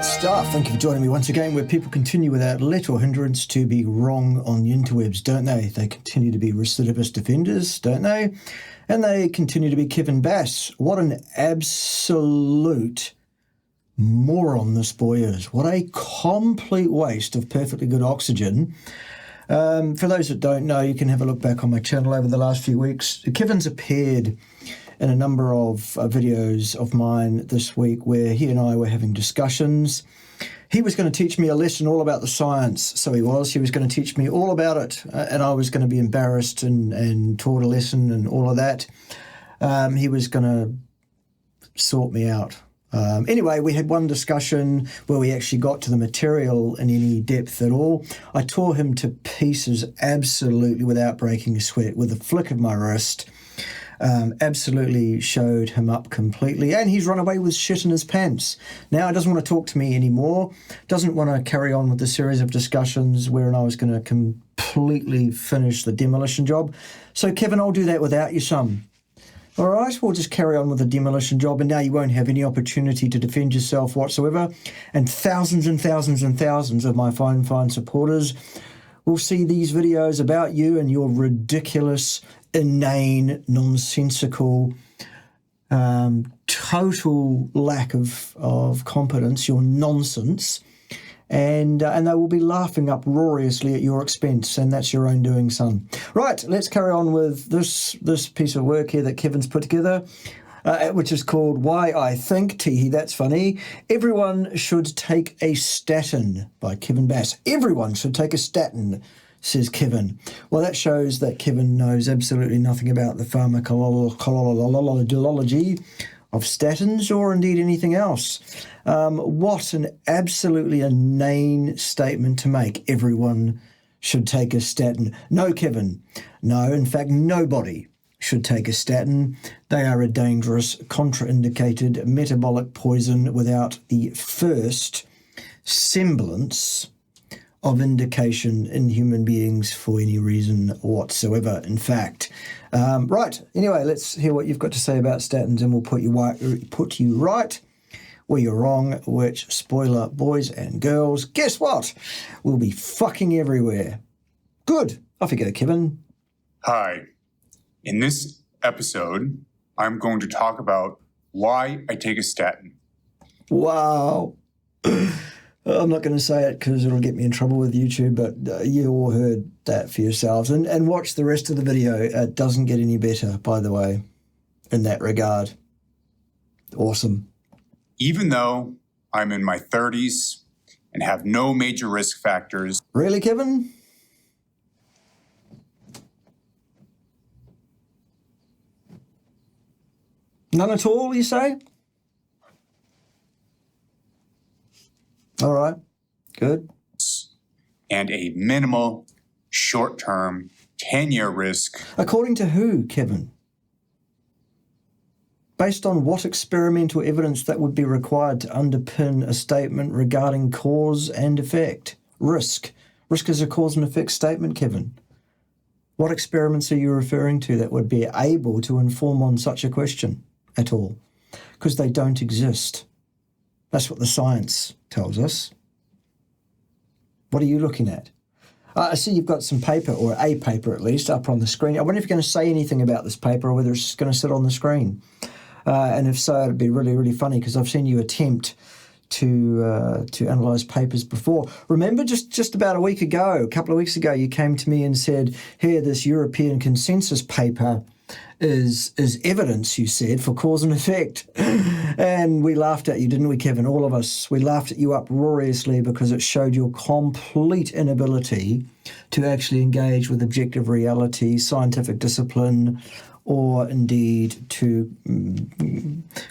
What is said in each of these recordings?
stuff. Thank you for joining me once again, where people continue without let or hindrance to be wrong on the interwebs, don't they? They continue to be recidivist offenders, don't they? And they continue to be Kevin Bass. What an absolute moron this boy is. What a complete waste of perfectly good oxygen. For those that don't know, you can have a look back on my channel over the last few weeks. Kevin's appeared in a number of videos of mine this week where he and I were having discussions. He was going to teach me a lesson all about the science, so he was. He was going to teach me all about it, and I was going to be embarrassed and taught a lesson and all of that. He was going to sort me out. Anyway, we had one discussion where we actually got to the material in any depth at all. I tore him to pieces absolutely without breaking a sweat, with a flick of my wrist. Absolutely showed him up completely, and he's run away with shit in his pants. Now he doesn't want to talk to me anymore, doesn't want to carry on with the series of discussions wherein I was going to completely finish the demolition job. So Kevin, I'll do that without you, son. All right, we'll just carry on with the demolition job, and now you won't have any opportunity to defend yourself whatsoever, and thousands and thousands and thousands of my fine supporters will see these videos about you and your ridiculous, inane, nonsensical, total lack of competence, your nonsense, and they will be laughing uproariously at your expense, and that's your own doing, son. Right, let's carry on with this piece of work here that Kevin's put together, which is called Why I Think, teehee, that's funny, Everyone Should Take a Statin, by Kevin Bass. Everyone should take a statin, says Kevin. Well, that shows that Kevin knows absolutely nothing about the pharmacology of statins or indeed anything else. What an absolutely inane statement to make. Everyone should take a statin. No, Kevin. No, in fact, nobody should take a statin. They are a dangerous, contraindicated metabolic poison without the first semblance of indication in human beings for any reason whatsoever, in fact. Right, anyway, let's hear what you've got to say about statins, and we'll put you right where you're wrong, which, spoiler, boys and girls, guess what? We'll be fucking everywhere. Good. Off you go, Kevin. Hi. In this episode, I'm going to talk about why I take a statin. Wow. I'm not going to say it because it'll get me in trouble with YouTube, but you all heard that for yourselves. And watch the rest of the video. It doesn't get any better, by the way, in that regard. Awesome. Even though I'm in my 30s and have no major risk factors. Really, Kevin? None at all, you say? All right, good. And a minimal, short-term, 10-year risk. According to who, Kevin? Based on what experimental evidence that would be required to underpin a statement regarding cause and effect? Risk. Risk is a cause and effect statement, Kevin. What experiments are you referring to that would be able to inform on such a question at all? Because they don't exist. That's what the science tells us. What are you looking at? I see you've got some paper, or a paper at least, up on the screen. I wonder if you're going to say anything about this paper or whether it's just going to sit on the screen. And if so, it'd be really, really funny because I've seen you attempt to analyse papers before. Remember just about a couple of weeks ago, you came to me and said, here, this European consensus paper is evidence, you said, for cause and effect. And we laughed at you, didn't we, Kevin? All of us. We laughed at you uproariously because it showed your complete inability to actually engage with objective reality, scientific discipline, or indeed to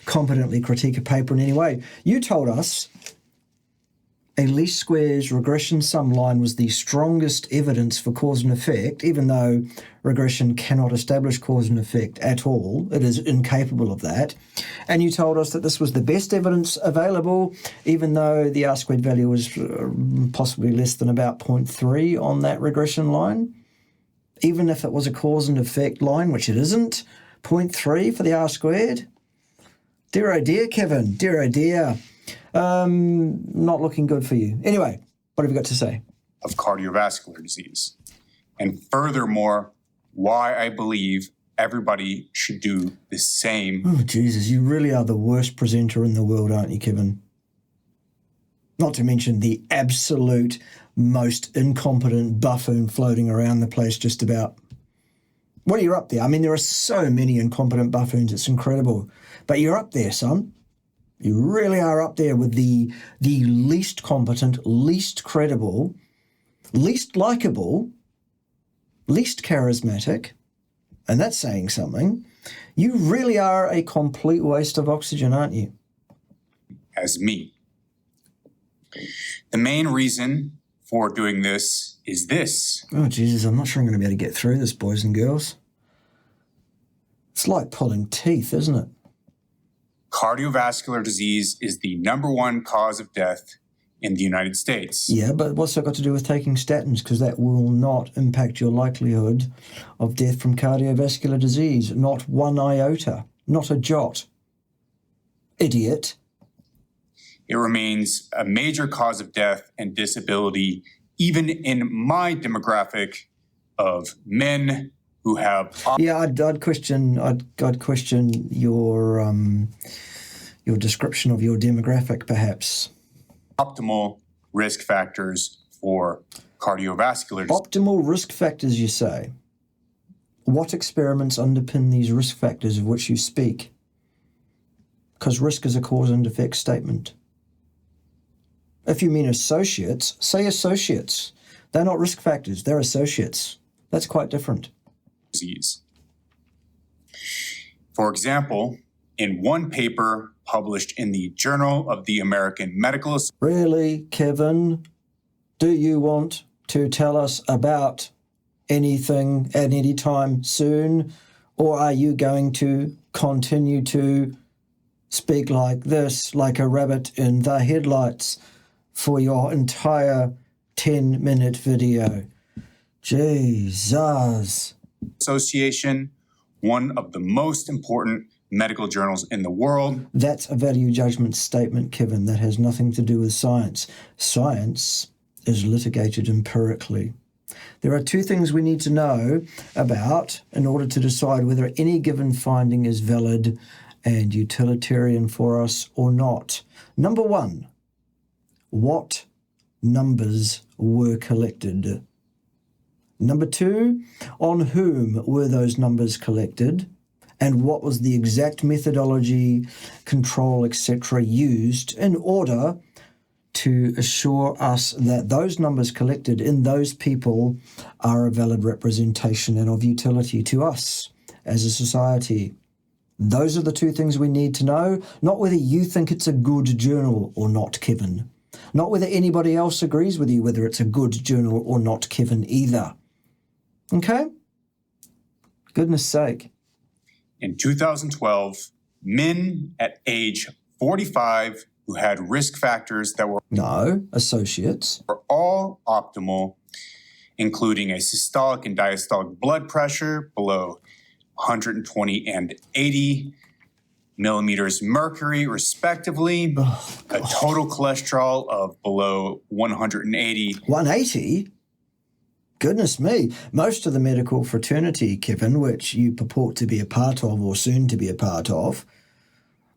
competently critique a paper in any way. You told us a least squares regression sum line was the strongest evidence for cause and effect, even though regression cannot establish cause and effect at all. It is incapable of that. And you told us that this was the best evidence available, even though the R-squared value was possibly less than about 0.3 on that regression line. Even if it was a cause and effect line, which it isn't, 0.3 for the R-squared. Dear oh dear, Kevin, dear oh dear. Not looking good for you. Anyway, what have you got to say? Of cardiovascular disease. And furthermore, why I believe everybody should do the same. Oh, Jesus, you really are the worst presenter in the world, aren't you, Kevin? Not to mention the absolute most incompetent buffoon floating around the place just about. Well, you're up there. I mean, there are so many incompetent buffoons, it's incredible. But you're up there, son. You really are up there with the least competent, least credible, least likable, least charismatic, and that's saying something. You really are a complete waste of oxygen, aren't you? As me. The main reason for doing this is this. Oh, Jesus, I'm not sure I'm going to be able to get through this, boys and girls. It's like pulling teeth, isn't it? Cardiovascular disease is the #1 cause of death in the United States. Yeah, but what's that got to do with taking statins? Because that will not impact your likelihood of death from cardiovascular disease. Not one iota. Not a jot. Idiot. It remains a major cause of death and disability, even in my demographic of men who have. Yeah, I'd question your description of your demographic, perhaps. Optimal risk factors for cardiovascular disease. Optimal risk factors, you say? What experiments underpin these risk factors of which you speak? Because risk is a cause and effect statement. If you mean associates, say associates. They're not risk factors, they're associates. That's quite different. Disease. For example, in one paper published in the Journal of the American Medical Association. Really, Kevin? Do you want to tell us about anything at any time soon? Or are you going to continue to speak like this, like a rabbit in the headlights, for your entire 10-minute video? Jesus. Association, one of the most important medical journals in the world. That's a value judgment statement, Kevin. That has nothing to do with science. Science is litigated empirically. There are two things we need to know about in order to decide whether any given finding is valid and utilitarian for us or not. Number one, what numbers were collected? Number two, on whom were those numbers collected? And what was the exact methodology, control, etc. used in order to assure us that those numbers collected in those people are a valid representation and of utility to us as a society? Those are the two things we need to know, not whether you think it's a good journal or not, Kevin. Not whether anybody else agrees with you whether it's a good journal or not, Kevin, either. Okay? Goodness sake. In 2012, men at age 45 who had risk factors that were associates, were all optimal, including a systolic and diastolic blood pressure below 120 and 80 millimeters mercury, respectively, a total cholesterol of below 180. 180? Goodness me. Most of the medical fraternity, Kevin, which you purport to be a part of or soon to be a part of,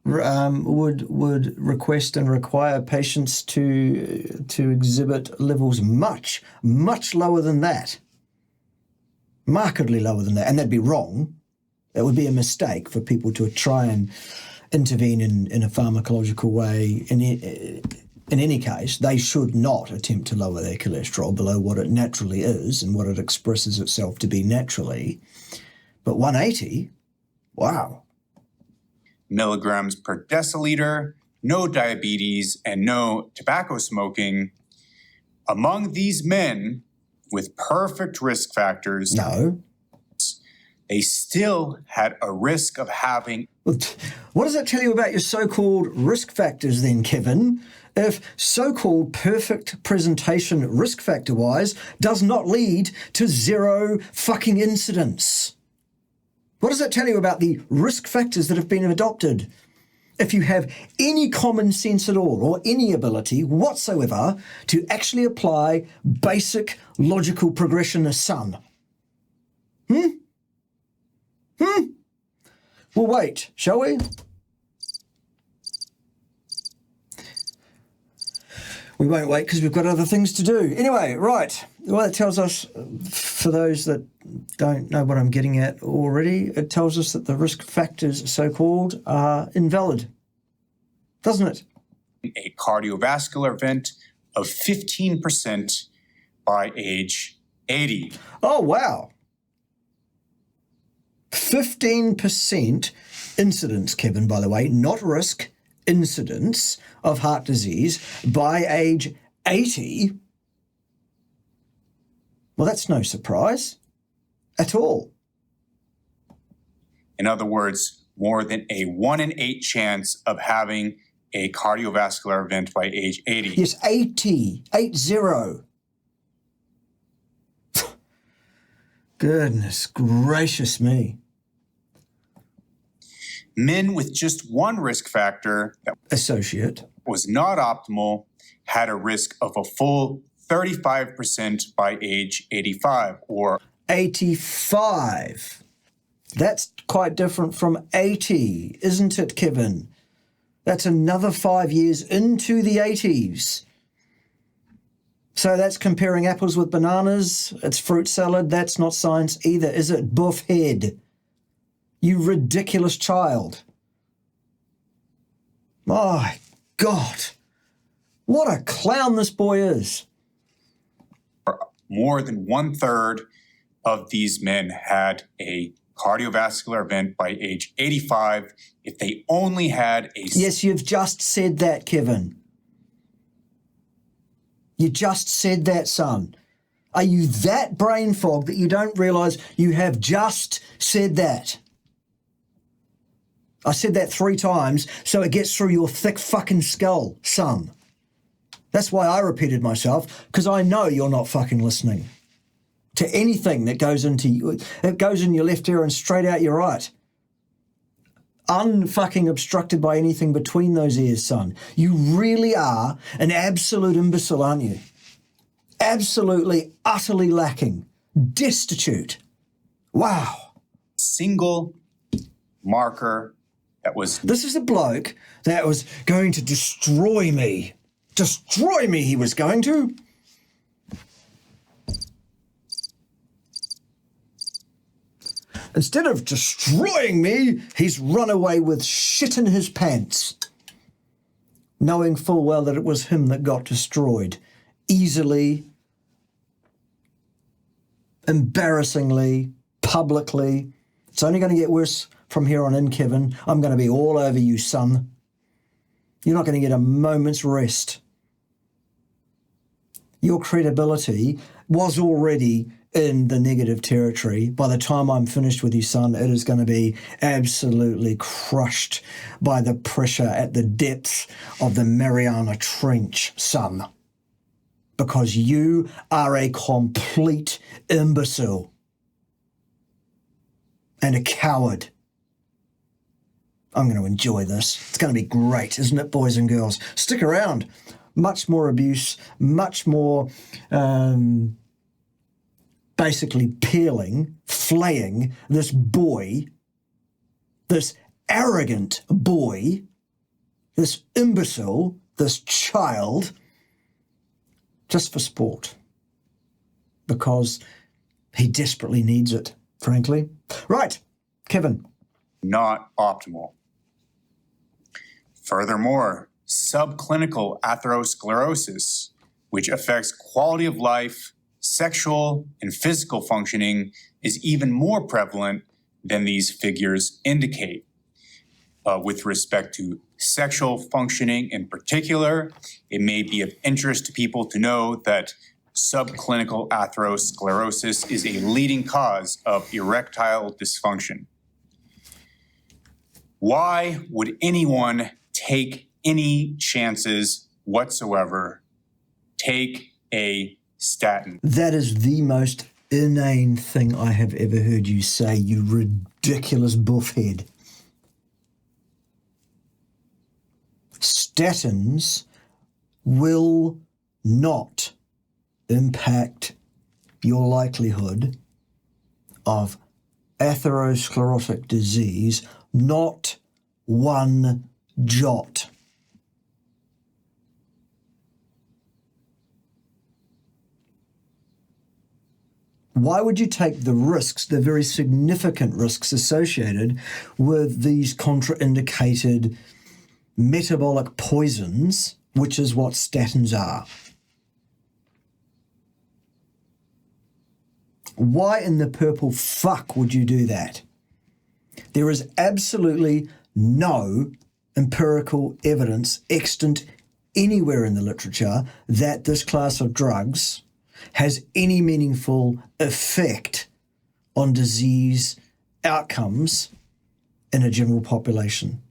would request and require patients to exhibit levels much, much lower than that. Markedly lower than that. And that'd be wrong. That would be a mistake for people to try and intervene in a pharmacological way. In any case, they should not attempt to lower their cholesterol below what it naturally is and what it expresses itself to be naturally. But 180? Wow. Milligrams per deciliter, no diabetes, and no tobacco smoking. Among these men with perfect risk factors, they still had a risk of having. What does that tell you about your so-called risk factors then, Kevin? If so-called perfect presentation risk factor-wise does not lead to zero fucking incidents. What does that tell you about the risk factors that have been adopted? if you have any common sense at all or any ability whatsoever to actually apply basic logical progression as son. We'll wait, shall we? We won't wait because we've got other things to do. Anyway, right. Well, it tells us, for those that don't know what I'm getting at already, it tells us that the risk factors, so-called, are invalid. Doesn't it? A cardiovascular event of 15% by age 80. Oh, wow. 15% incidence, Kevin, by the way, not risk, incidence of heart disease by age 80. Well, that's no surprise at all. In other words, more than a 1 in 8 chance of having a cardiovascular event by age 80. Yes, 80. 80. Goodness gracious me. Men with just one risk factor that Associate. was not optimal had a risk of a full 35% by age 85, or 85. That's quite different from 80, isn't it, Kevin? That's another 5 years into the 80s. So that's comparing apples with bananas. It's fruit salad. That's not science either, is it? Buff head. You ridiculous child. My God. What a clown this boy is. more than 1/3 of these men had a cardiovascular event by age 85 if they only had a... Yes, you've just said that, Kevin. You just said that, son. Are you that brain fogged that you don't realise you have just said that? I said that 3 times so it gets through your thick fucking skull, son. That's why I repeated myself, because I know you're not fucking listening to anything that goes into you. It goes in your left ear and straight out your right. Unfucking obstructed by anything between those ears, son. You really are an absolute imbecile, aren't you? Absolutely, utterly lacking. Destitute. Wow. single marker that was... This is a bloke that was going to destroy me. Destroy me, he was going to. Instead of destroying me, he's run away with shit in his pants, knowing full well that it was him that got destroyed. Easily, embarrassingly, publicly. It's only going to get worse from here on in, Kevin. I'm going to be all over you, son. You're not going to get a moment's rest. Your credibility was already in the negative territory. By the time I'm finished with you, son, it is going to be absolutely crushed by the pressure at the depths of the Mariana Trench, son. Because you are a complete imbecile and a coward. I'm going to enjoy this. It's going to be great, isn't it, boys and girls? Stick around. Much more abuse, much more basically peeling, flaying this boy, this arrogant boy, this imbecile, this child, just for sport. Because he desperately needs it, frankly. Right, Kevin. Not optimal. Furthermore, subclinical atherosclerosis, which affects quality of life, sexual and physical functioning, is even more prevalent than these figures indicate. With respect to sexual functioning in particular, it may be of interest to people to know that subclinical atherosclerosis is a leading cause of erectile dysfunction. Why would anyone take any chances whatsoever? Take a statin. That is the most inane thing I have ever heard you say, you ridiculous buffhead. statins will not impact your likelihood of atherosclerotic disease, not one jot. Why would you take the risks, the very significant risks associated with these contraindicated metabolic poisons, which is what statins are? Why in the purple fuck would you do that? There is absolutely no empirical evidence extant anywhere in the literature that this class of drugs has any meaningful effect on disease outcomes in a general population.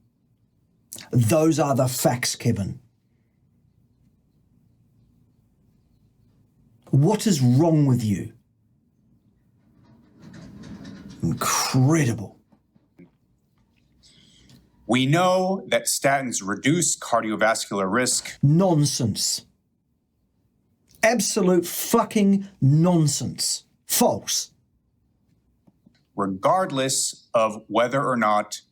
Those are the facts, Kevin. What is wrong with you? Incredible. We know that statins reduce cardiovascular risk. Nonsense. Absolute fucking nonsense. False. Regardless of whether or not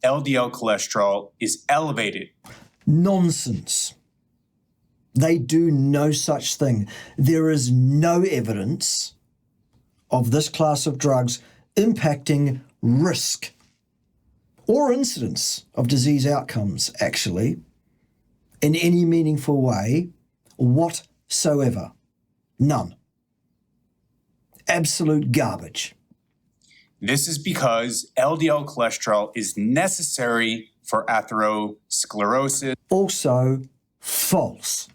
LDL cholesterol is elevated. Nonsense. They do no such thing. There is no evidence of this class of drugs impacting risk or incidence of disease outcomes, actually, in any meaningful way whatsoever. None. Absolute garbage. This is because LDL cholesterol is necessary for atherosclerosis. Also false.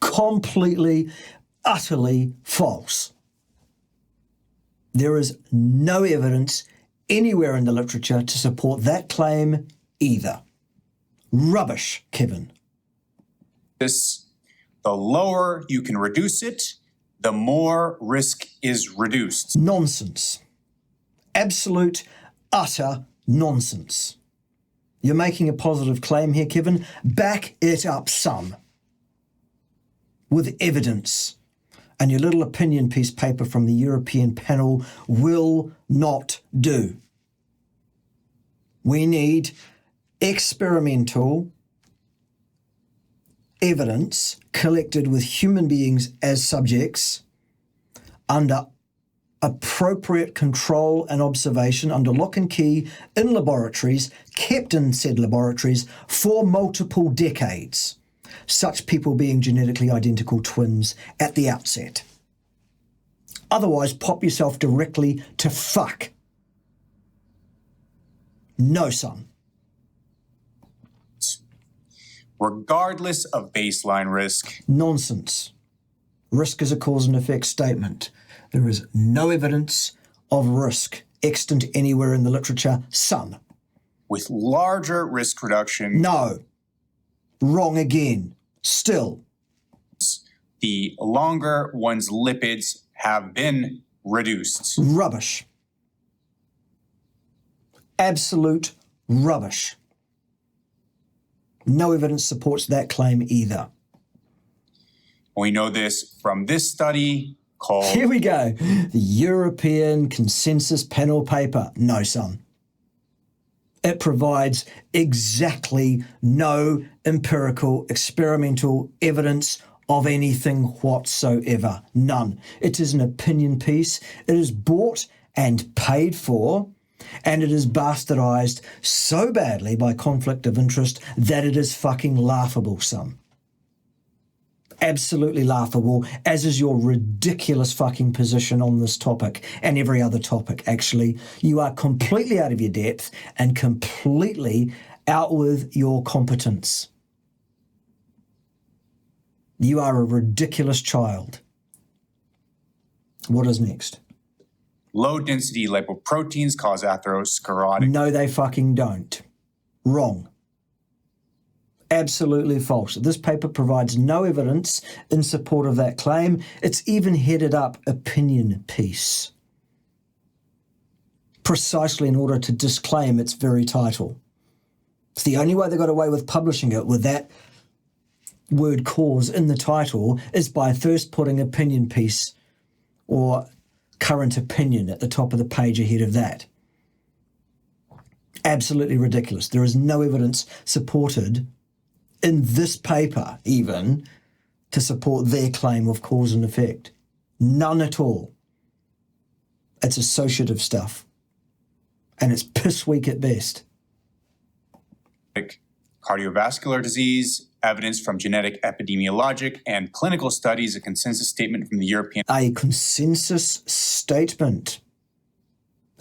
Completely, utterly false. There is no evidence anywhere in the literature to support that claim either. Rubbish, Kevin. The lower you can reduce it, the more risk is reduced. Nonsense. Absolute, utter nonsense. You're making a positive claim here, Kevin. Back it up some. With evidence. And your little opinion piece paper from the European panel will not do. We need experimental evidence collected with human beings as subjects under appropriate control and observation under lock and key in laboratories, kept in said laboratories for multiple decades. Such people being genetically identical twins at the outset. Otherwise, pop yourself directly to fuck. No, son. Regardless of baseline risk. Nonsense. Risk is a cause and effect statement. There is no evidence of risk extant anywhere in the literature, son. With larger risk reduction. No. Wrong again. Still. The longer one's lipids have been reduced. Rubbish. Absolute rubbish. No evidence supports that claim either. We know this from this study called... Here we go. The European Consensus Panel paper. No, son. It provides exactly no empirical experimental evidence of anything whatsoever. None. It is an opinion piece. It is bought and paid for, and it is bastardized so badly by conflict of interest that it is fucking laughable, son. Absolutely laughable, as is your ridiculous fucking position on this topic and every other topic, actually. You are completely out of your depth and completely out with your competence. You are a ridiculous child. What is next? Low-density lipoproteins cause atherosclerotic. No, they fucking don't. Wrong. Absolutely false. This paper provides no evidence in support of that claim. It's even headed up opinion piece, precisely in order to disclaim its very title. It's the only way they got away with publishing it with that word cause in the title is by first putting opinion piece or current opinion at the top of the page ahead of that. Absolutely ridiculous. There is no evidence supported in this paper even to support their claim of cause and effect. None at all. It's associative stuff. And it's piss weak at best. Cardiovascular disease, evidence from genetic, epidemiologic, and clinical studies, a consensus statement from the European... A consensus statement.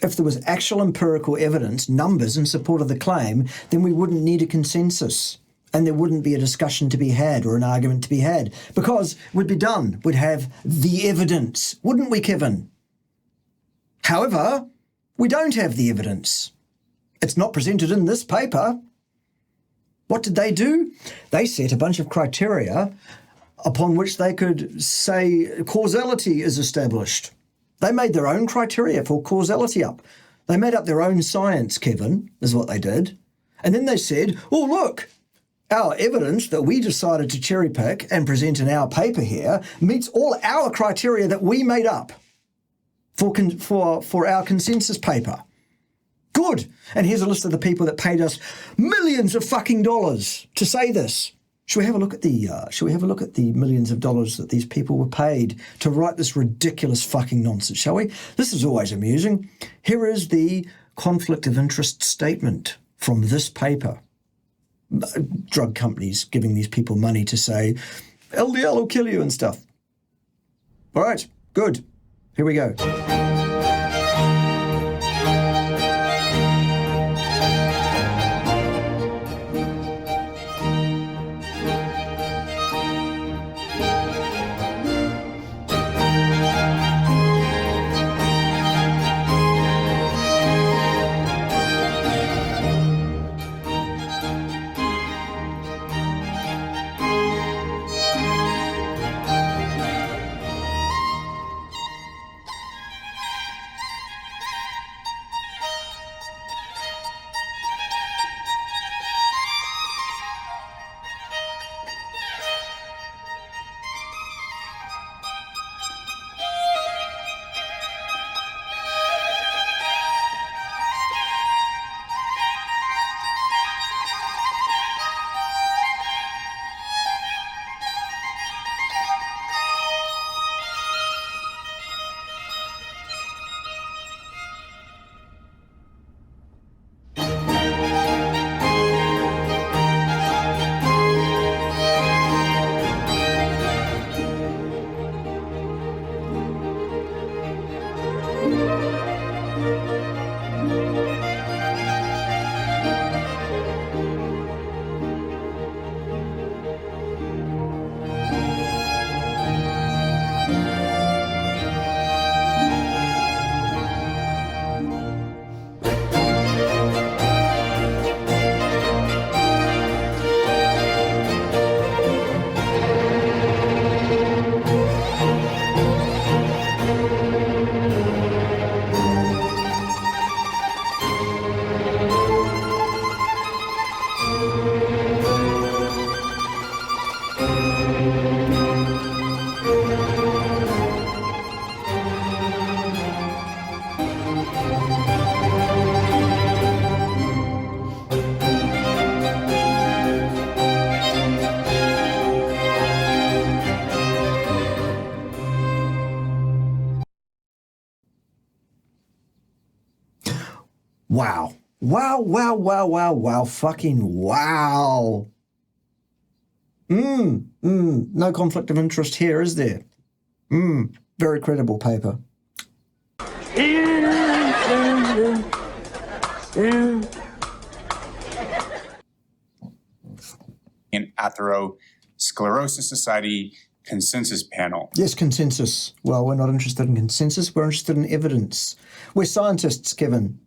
If there was actual empirical evidence, numbers in support of the claim, then we wouldn't need a consensus. And there wouldn't be a discussion to be had or an argument to be had. Because we'd be done. We'd have the evidence. Wouldn't we, Kevin? However, we don't have the evidence. It's not presented in this paper. What did they do? They set a bunch of criteria upon which they could say causality is established. They made their own criteria for causality up. They made up their own science, Kevin, is what they did. And then they said, oh, look, our evidence that we decided to cherry pick and present in our paper here meets all our criteria that we made up for our consensus paper. Good. And here's a list of the people that paid us millions of fucking dollars to say this. Should we have a look at the millions of dollars that these people were paid to write this ridiculous fucking nonsense, shall we? This is always amusing. Here is the conflict of interest statement from this paper. Drug companies giving these people money to say, LDL will kill you and stuff. All right, good. Here we go. Wow. Wow, wow, wow, wow, wow, fucking wow. No conflict of interest here, is there? Very credible paper. In Atherosclerosis Society consensus panel. Yes, consensus. Well, we're not interested in consensus, we're interested in evidence. We're scientists, Kevin.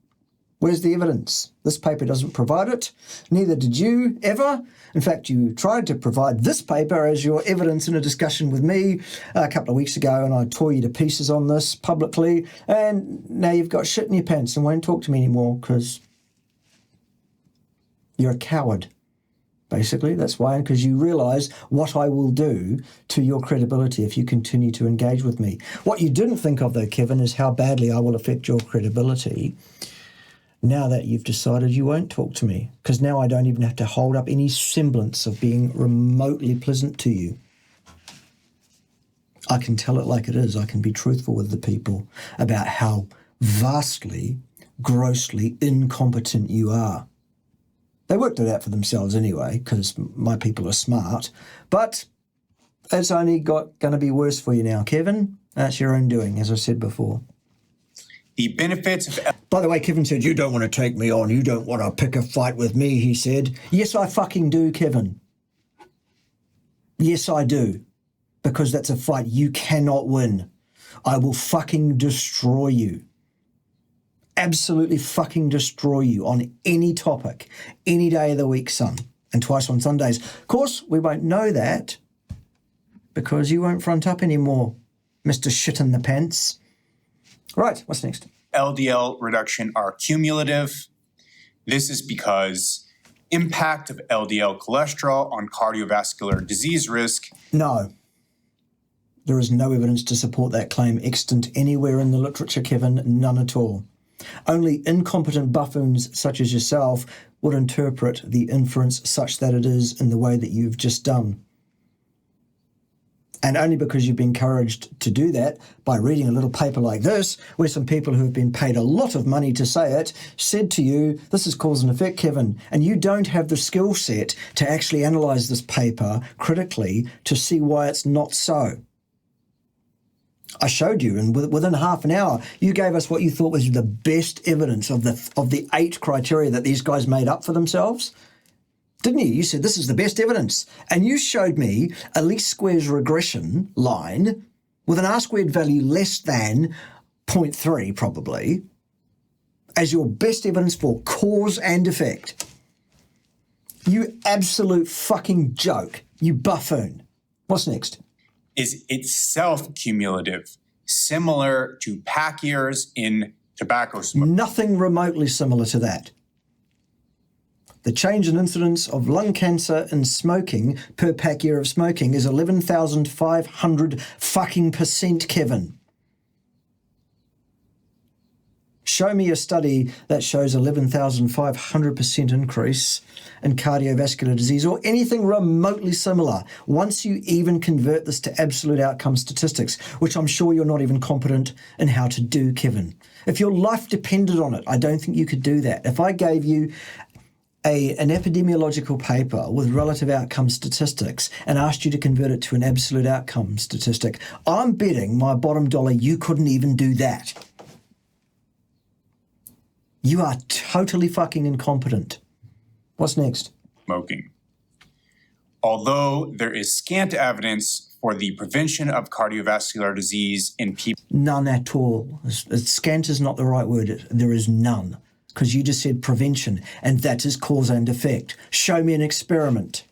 Where's the evidence? This paper doesn't provide it. Neither did you, ever. In fact, you tried to provide this paper as your evidence in a discussion with me a couple of weeks ago, and I tore you to pieces on this publicly, and now you've got shit in your pants and won't talk to me anymore because You're a coward. Basically, that's why, because you realise what I will do to your credibility if you continue to engage with me. What you didn't think of, though, Kevin, is how badly I will affect your credibility now that you've decided you won't talk to me, because now I don't even have to hold up any semblance of being remotely pleasant to you. I can tell it like it is. I can be truthful with the people about how vastly, grossly incompetent you are. They worked it out for themselves anyway, because my people are smart. But it's only going to be worse for you now, Kevin. That's your own doing, as I said before. The benefits of... By the way, Kevin said, you don't want to take me on. You don't want to pick a fight with me, he said. Yes, I fucking do, Kevin. Yes, I do. Because that's a fight you cannot win. I will fucking destroy you. Absolutely fucking destroy you on any topic, any day of the week, son, and twice on Sundays. Of course, we won't know that because you won't front up anymore, Mr. Shit in the Pants. Right, what's next? LDL reduction are cumulative. This is because impact of LDL cholesterol on cardiovascular disease risk. No. There is no evidence to support that claim extant anywhere in the literature, Kevin, none at all. Only incompetent buffoons such as yourself would interpret the inference such that it is in the way that you've just done. And only because you've been encouraged to do that by reading a little paper like this, where some people who have been paid a lot of money to say it, said to you, this is cause and effect, Kevin, and you don't have the skill set to actually analyse this paper critically to see why it's not so. I showed you, and within half an hour, you gave us what you thought was the best evidence of the 8 criteria that these guys made up for themselves. Didn't you? You said, this is the best evidence. And you showed me a least squares regression line with an R-squared value less than 0.3, probably, as your best evidence for cause and effect. You absolute fucking joke. You buffoon. What's next? Is itself cumulative, similar to pack years in tobacco smoke. Nothing remotely similar to that. The change in incidence of lung cancer in smoking per pack year of smoking is 11,500 fucking %, Kevin. Show me a study that shows 11,500% increase in cardiovascular disease or anything remotely similar once you even convert this to absolute outcome statistics, which I'm sure you're not even competent in how to do, Kevin. If your life depended on it, I don't think you could do that. If I gave you an epidemiological paper with relative outcome statistics and asked you to convert it to an absolute outcome statistic, I'm betting my bottom dollar you couldn't even do that. You are totally fucking incompetent. What's next? Smoking. Although there is scant evidence for the prevention of cardiovascular disease in people. None at all. Scant is not the right word. There is none. Because you just said prevention, and that is cause and effect. Show me an experiment.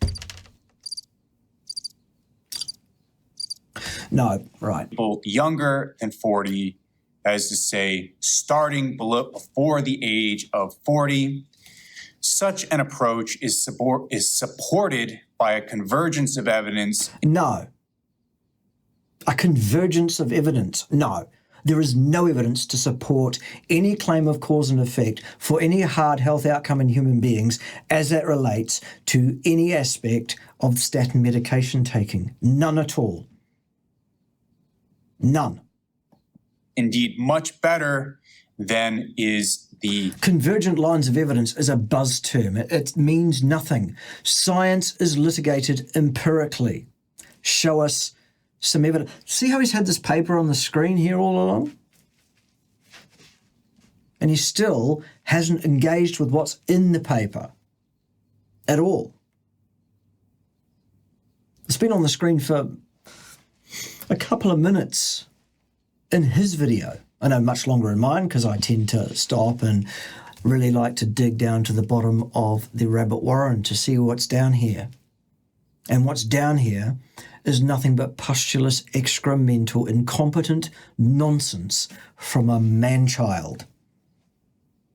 No, right. People younger than 40, that is to say, starting before the age of 40. Such an approach is supported by a convergence of evidence. No. A convergence of evidence. No. There is no evidence to support any claim of cause and effect for any hard health outcome in human beings as that relates to any aspect of statin medication taking. None at all. None. Indeed, much better than is the... Convergent lines of evidence is a buzz term. It means nothing. Science is litigated empirically. Show us some evidence. See how he's had this paper on the screen here all along? And he still hasn't engaged with what's in the paper at all. It's been on the screen for a couple of minutes in his video. I know much longer in mine because I tend to stop and really like to dig down to the bottom of the rabbit warren to see what's down here. And what's down here is nothing but pustulous, excremental, incompetent nonsense from a man-child,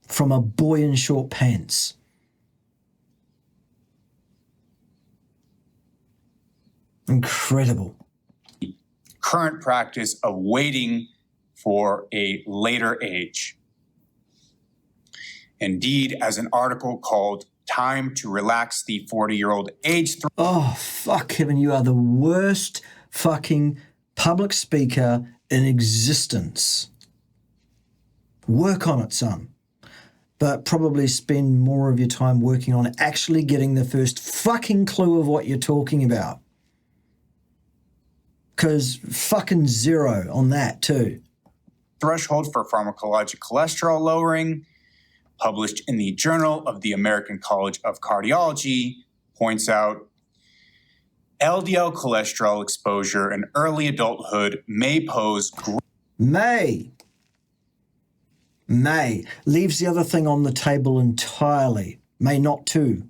from a boy in short pants. Incredible. Current practice of waiting for a later age. Indeed, as an article called Time to Relax the 40-Year-Old Age Threshold. Oh, fuck, Kevin, you are the worst fucking public speaker in existence. Work on it, son. But probably spend more of your time working on actually getting the first fucking clue of what you're talking about. Because fucking zero on that too. Threshold for pharmacologic cholesterol lowering, published in the Journal of the American College of Cardiology, points out LDL cholesterol exposure in early adulthood may pose May leaves the other thing on the table entirely. May not too.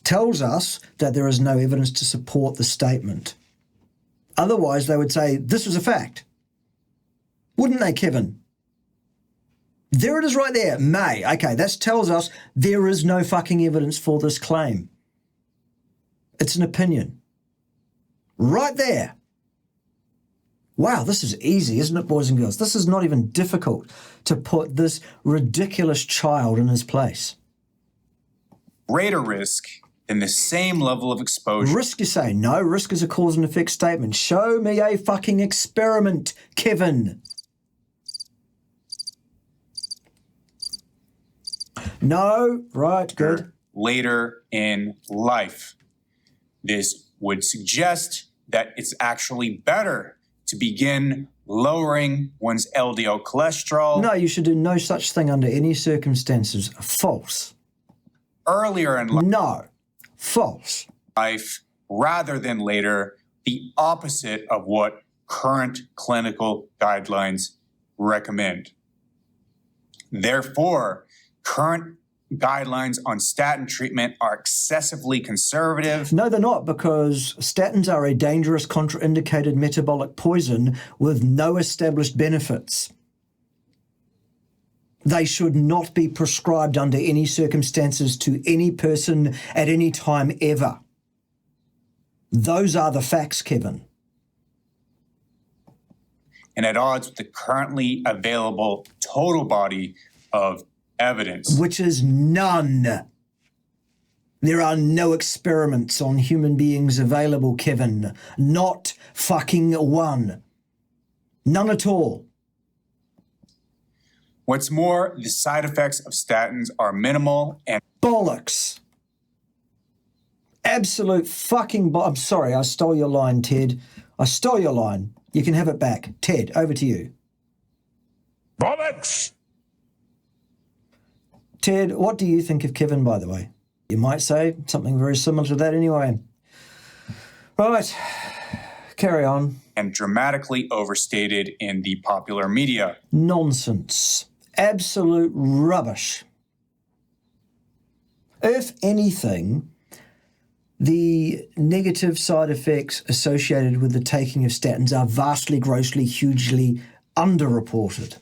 Tells us that there is no evidence to support the statement. Otherwise, they would say, this was a fact. Wouldn't they, Kevin? There it is right there, may. Okay, that tells us there is no fucking evidence for this claim. It's an opinion. Right there. Wow, this is easy, isn't it, boys and girls? This is not even difficult to put this ridiculous child in his place. greater risk than the same level of exposure. Risk, you say? No, risk is a cause and effect statement. Show me a fucking experiment, Kevin. No, right, good. Later in life. This would suggest that it's actually better to begin lowering one's LDL cholesterol. No, you should do no such thing under any circumstances. False. Earlier in No, false. life rather than later, the opposite of what current clinical guidelines recommend. Therefore, current guidelines on statin treatment are excessively conservative. No, they're not, because statins are a dangerous contraindicated metabolic poison with no established benefits. They should not be prescribed under any circumstances to any person at any time ever. Those are the facts, Kevin. And at odds with the currently available total body of evidence. Which is none. There are no experiments on human beings available, Kevin. Not fucking one. None at all. What's more, the side effects of statins are minimal and Bollocks. Absolute fucking I'm sorry, I stole your line, Ted. I stole your line. You can have it back. Ted, over to you. Bollocks! Ted, what do you think of Kevin, by the way? You might say something very similar to that anyway. Right, carry on. dramatically overstated in the popular media. Nonsense. Absolute rubbish. If anything, the negative side effects associated with the taking of statins are vastly, grossly, hugely underreported.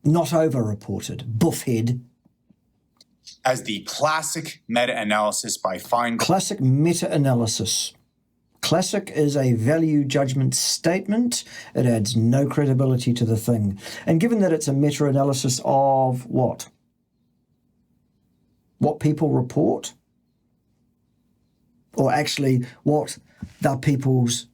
Not overreported. Buffhead. As the classic meta-analysis by Feingold. Classic meta-analysis. Classic is a value judgment statement. It adds no credibility to the thing. And given that it's a meta-analysis of what? What people report? Or actually what the people's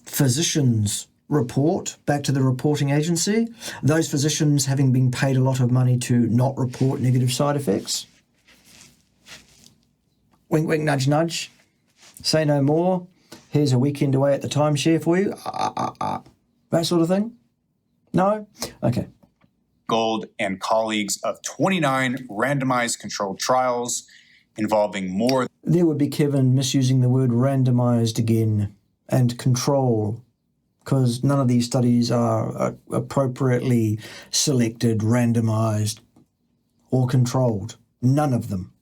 physicians report back to the reporting agency, those physicians having been paid a lot of money to not report negative side effects. Wink, wink, nudge, nudge. Say no more. Here's a weekend away at the timeshare for you. That sort of thing? No? Okay. Gold and colleagues of 29 randomized controlled trials involving more. There would be Kevin misusing the word randomized again and control, because none of these studies are appropriately selected, randomized, or controlled. None of them.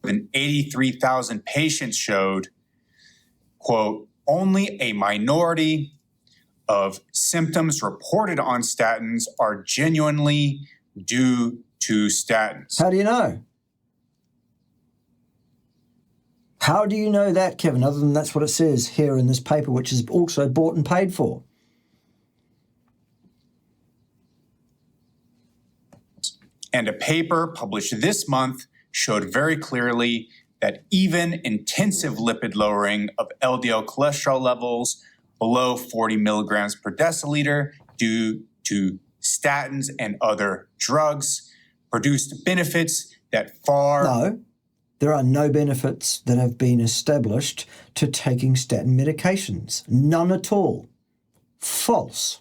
Than 83,000 patients showed, quote, only a minority of symptoms reported on statins are genuinely due to statins. How do you know? How do you know that, Kevin, other than that's what it says here in this paper, which is also bought and paid for? And a paper published this month showed very clearly that even intensive lipid lowering of LDL cholesterol levels below 40 milligrams per deciliter due to statins and other drugs produced benefits that far... No, there are no benefits that have been established to taking statin medications. None at all. False.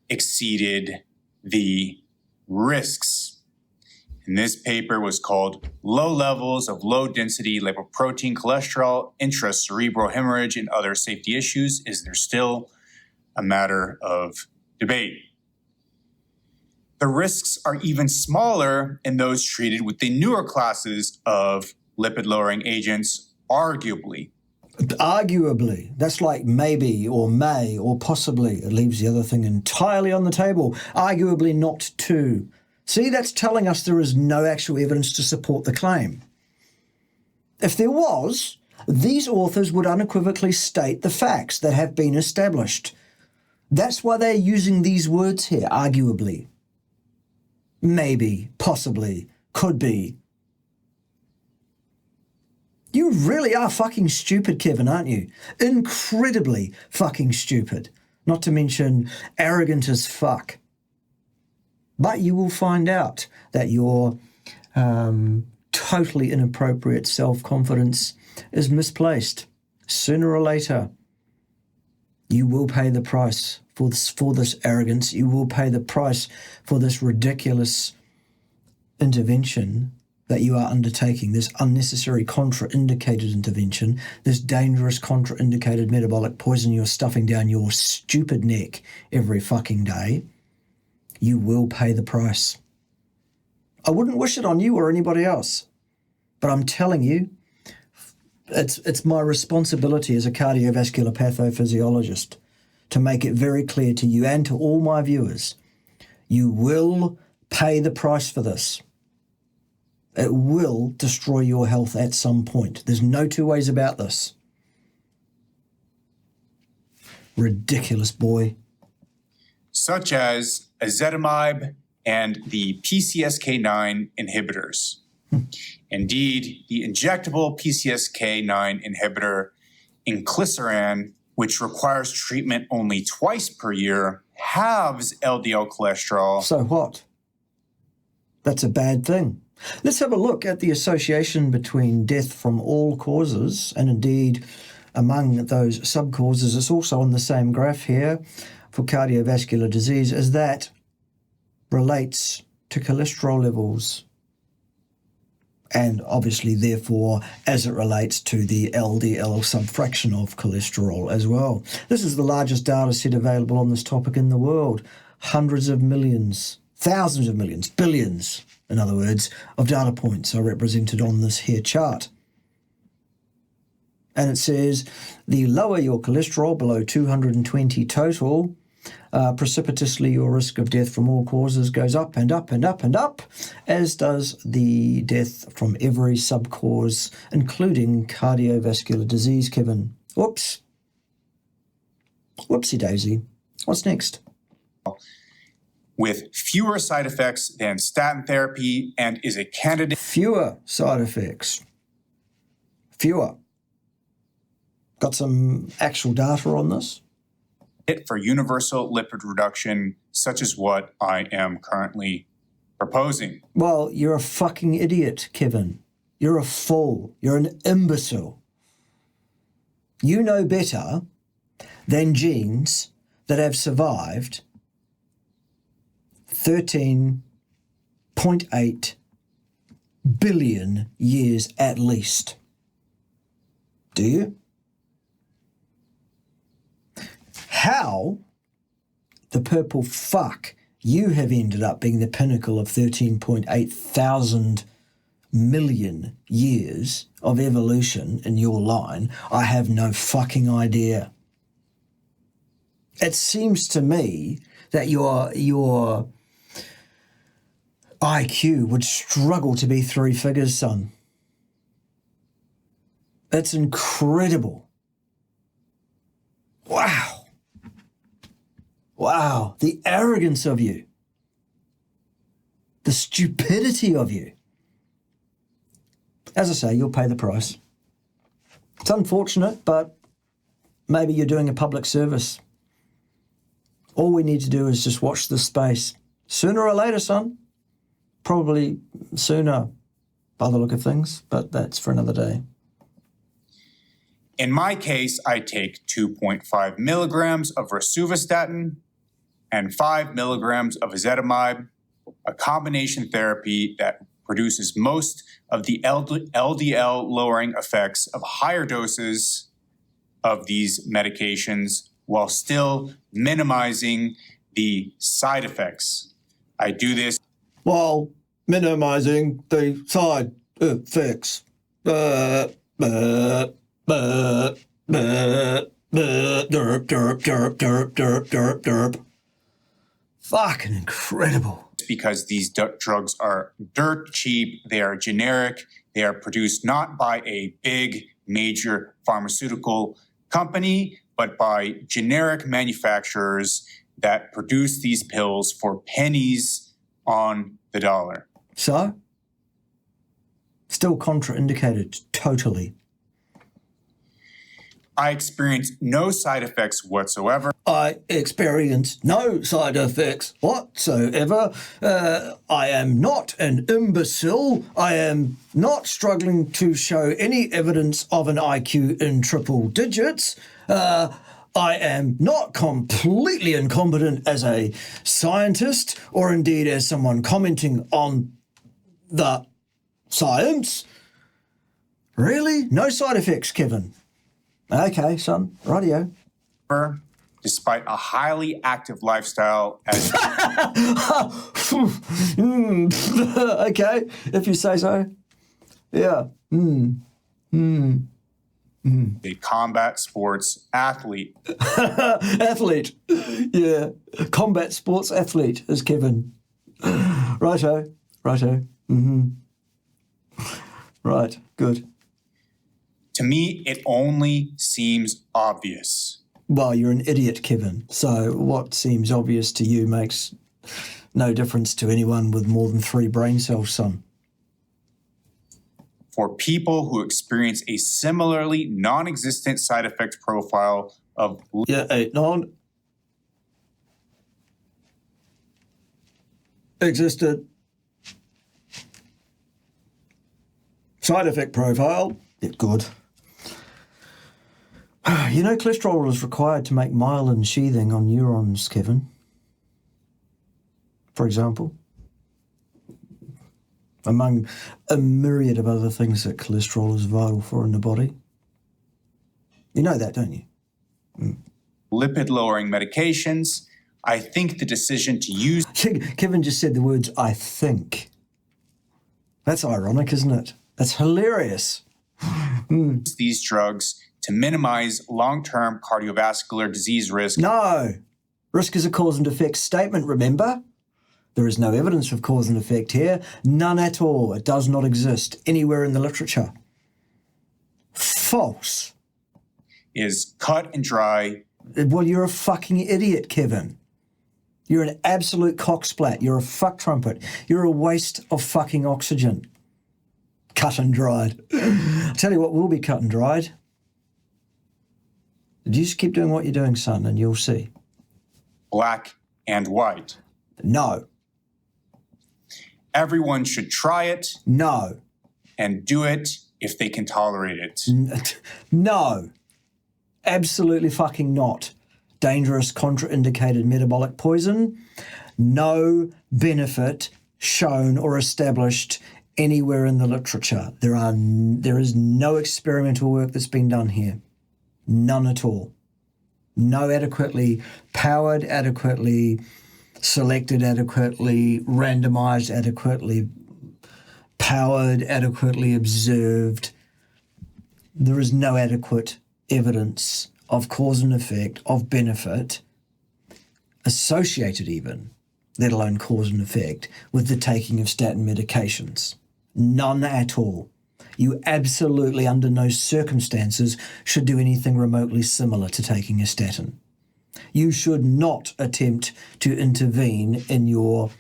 ...exceeded the risks. And this paper was called Low Levels of Low-Density Lipoprotein Cholesterol, Intracerebral Hemorrhage, and Other Safety Issues. Is there still a matter of debate? The risks are even smaller in those treated with the newer classes of lipid-lowering agents, arguably. Arguably. That's like maybe or may or possibly. It leaves the other thing entirely on the table. Arguably not to. See, that's telling us there is no actual evidence to support the claim. If there was, these authors would unequivocally state the facts that have been established. That's why they're using these words here, arguably. Maybe, possibly, could be. You really are fucking stupid, Kevin, aren't you? Incredibly fucking stupid. Not to mention arrogant as fuck. But you will find out that your totally inappropriate self-confidence is misplaced. Sooner or later, you will pay the price for this arrogance. You will pay the price for this ridiculous intervention that you are undertaking, this unnecessary contraindicated intervention, this dangerous contraindicated metabolic poison you're stuffing down your stupid neck every fucking day. You will pay the price. I wouldn't wish it on you or anybody else, but I'm telling you, it's my responsibility as a cardiovascular pathophysiologist to make it very clear to you and to all my viewers, you will pay the price for this. It will destroy your health at some point. There's no two ways about this. Ridiculous, boy. Such as ezetimibe and the PCSK9 inhibitors. Indeed, the injectable PCSK9 inhibitor inclisiran, which requires treatment only twice per year, halves LDL cholesterol. So what? That's a bad thing. Let's have a look at the association between death from all causes, and indeed among those sub-causes, it's also on the same graph here for cardiovascular disease, as that relates to cholesterol levels. And obviously, therefore, as it relates to the LDL subfraction of cholesterol as well. This is the largest data set available on this topic in the world. Hundreds of millions, thousands of millions, billions, in other words, of data points are represented on this here chart. And it says, the lower your cholesterol, below 220 total, precipitously your risk of death from all causes goes up and up and up and up, as does the death from every sub-cause, including cardiovascular disease, Kevin. Whoops. Whoopsie daisy. What's next? With fewer side effects than statin therapy and is a candidate... Fewer side effects. Fewer. Got some actual data on this? ...for universal lipid reduction, such as what I am currently proposing. Well, you're a fucking idiot, Kevin. You're a fool. You're an imbecile. You know better than genes that have survived 13.8 billion years at least. Do you? How the purple fuck you have ended up being the pinnacle of 13.8 thousand million years of evolution in your line, I have no fucking idea. It seems to me that your IQ would struggle to be three figures, son. It's incredible. Wow. Wow. The arrogance of you. The stupidity of you. As I say, you'll pay the price. It's unfortunate, but maybe you're doing a public service. All we need to do is just watch this space. Sooner or later, son. Probably sooner by the look of things, but that's for another day. In my case, I take 2.5 milligrams of rosuvastatin and 5 milligrams of ezetimibe, a combination therapy that produces most of the LDL lowering effects of higher doses of these medications while still minimizing the side effects. I do this while minimizing the side effects. Derp, derp, derp, derp, derp, derp, derp. Fucking incredible. because these drugs are dirt cheap, they are generic, they are produced not by a big major pharmaceutical company, but by generic manufacturers that produce these pills for pennies on the dollar. So? Still contraindicated, totally. I experienced no side effects whatsoever. I experienced no side effects whatsoever. I am not an imbecile. I am not struggling to show any evidence of an IQ in triple digits. I am not completely incompetent as a scientist or indeed as someone commenting on the science. Really? No side effects, Kevin? Okay, son. Rightio. Despite a highly active lifestyle as okay, if you say so. Yeah. a combat sports athlete. Athlete. Yeah. Combat sports athlete is Kevin. Righto. Right, good. To me, it only seems obvious. Well, you're an idiot, Kevin. So what seems obvious to you makes no difference to anyone with more than 3 brain cells, son. For people who experience a similarly non-existent side effect profile of existed side effect profile. Yeah, good. You know, cholesterol is required to make myelin sheathing on neurons, Kevin. For example. Among a myriad of other things that cholesterol is vital for in the body. You know that, don't you? lipid-lowering medications. I think the decision to use Kevin just said the words, I think. That's ironic, isn't it? That's hilarious. these drugs to minimize long-term cardiovascular disease risk. No. Risk is a cause and effect statement, remember? There is no evidence of cause and effect here. None at all. It does not exist anywhere in the literature. False. Is cut and dry. Well, you're a fucking idiot, Kevin. You're an absolute cocksplat. You're a fuck trumpet. You're a waste of fucking oxygen. Cut and dried. I'll tell you what will be cut and dried. You just keep doing what you're doing, son, and you'll see. Black and white. No. Everyone should try it. No. And do it if they can tolerate it. No. Absolutely fucking not. Dangerous, contraindicated metabolic poison. No benefit shown or established anywhere in the literature. There is no experimental work that's been done here. None at all. No adequately powered, adequately selected, adequately randomized, adequately powered, adequately observed. There is no adequate evidence of cause and effect, of benefit, associated even, let alone cause and effect, with the taking of statin medications. None at all. You absolutely, under no circumstances, should do anything remotely similar to taking a statin. You should not attempt to intervene in your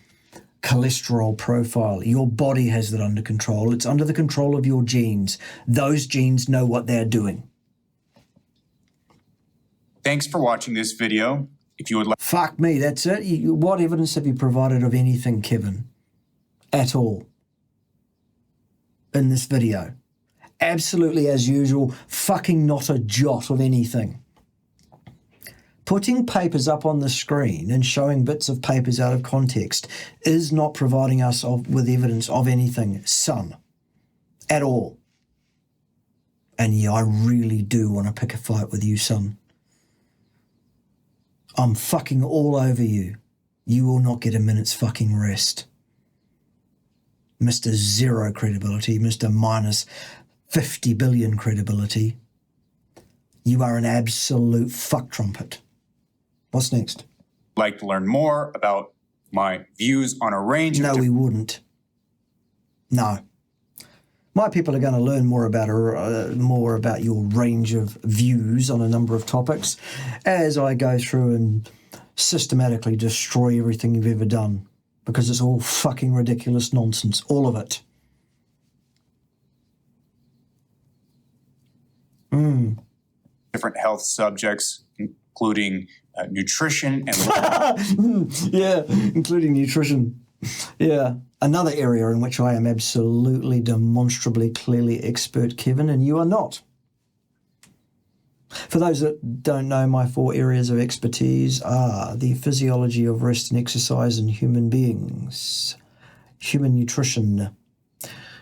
cholesterol profile. Your body has that under control. It's under the control of your genes. Those genes know what they're doing. Thanks for watching this video. If you would like... Fuck me, that's it. What evidence have you provided of anything, Kevin? At all? In this video? Absolutely as usual, fucking not a jot of anything. Putting papers up on the screen and showing bits of papers out of context is not providing us with evidence of anything, son. At all. And yeah, I really do want to pick a fight with you, son. I'm fucking all over you. You will not get a minute's fucking rest. Mr. Zero credibility, Mr. minus 50 billion credibility. You are an absolute fuck trumpet. What's next? Like to learn more about my views on a range of... No, we wouldn't. No. My people are going to learn more about your range of views on a number of topics as I go through and systematically destroy everything you've ever done, because it's all fucking ridiculous nonsense, all of it. Different health subjects, including nutrition and... Yeah, including nutrition. Yeah, another area in which I am absolutely, demonstrably, clearly expert, Kevin, and you are not. For those that don't know, my 4 areas of expertise are the physiology of rest and exercise in human beings, human nutrition,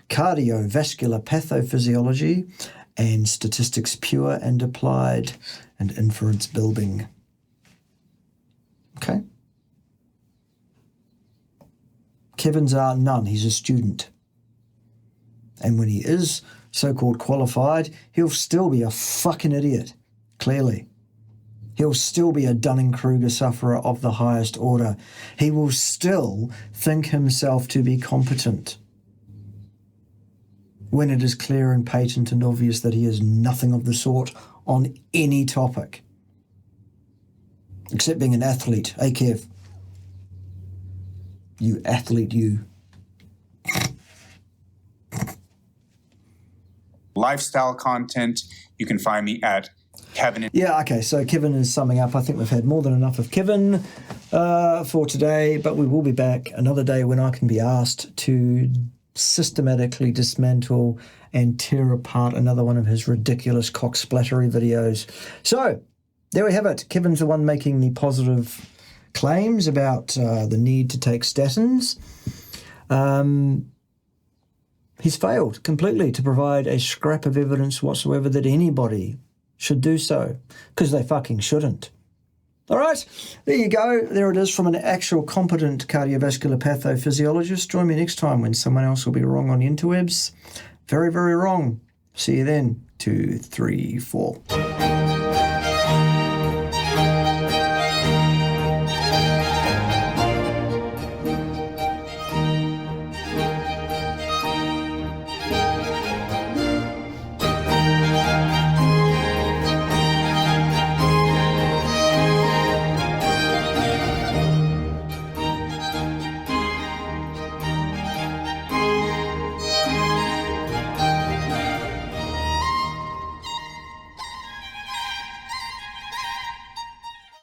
cardiovascular pathophysiology, and statistics pure and applied, and inference building. Okay? Kevin's are none. He's a student. And when he is so-called qualified, he'll still be a fucking idiot, clearly. He'll still be a Dunning-Kruger sufferer of the highest order. He will still think himself to be competent, when it is clear and patent and obvious that he is nothing of the sort on any topic, except being an athlete. Hey, Kev. You athlete, you. Lifestyle content, you can find me at Kevin. Yeah, okay, so Kevin is summing up. I think we've had more than enough of Kevin for today, but we will be back another day when I can be asked to systematically dismantle and tear apart another one of his ridiculous cock-splattery videos. So, there we have it. Kevin's the one making the positive claims about the need to take statins. He's failed completely to provide a scrap of evidence whatsoever that anybody should do so, because they fucking shouldn't. All right, there you go. There it is from an actual competent cardiovascular pathophysiologist. Join me next time when someone else will be wrong on the interwebs. Very, very wrong. See you then. 2, 3, 4.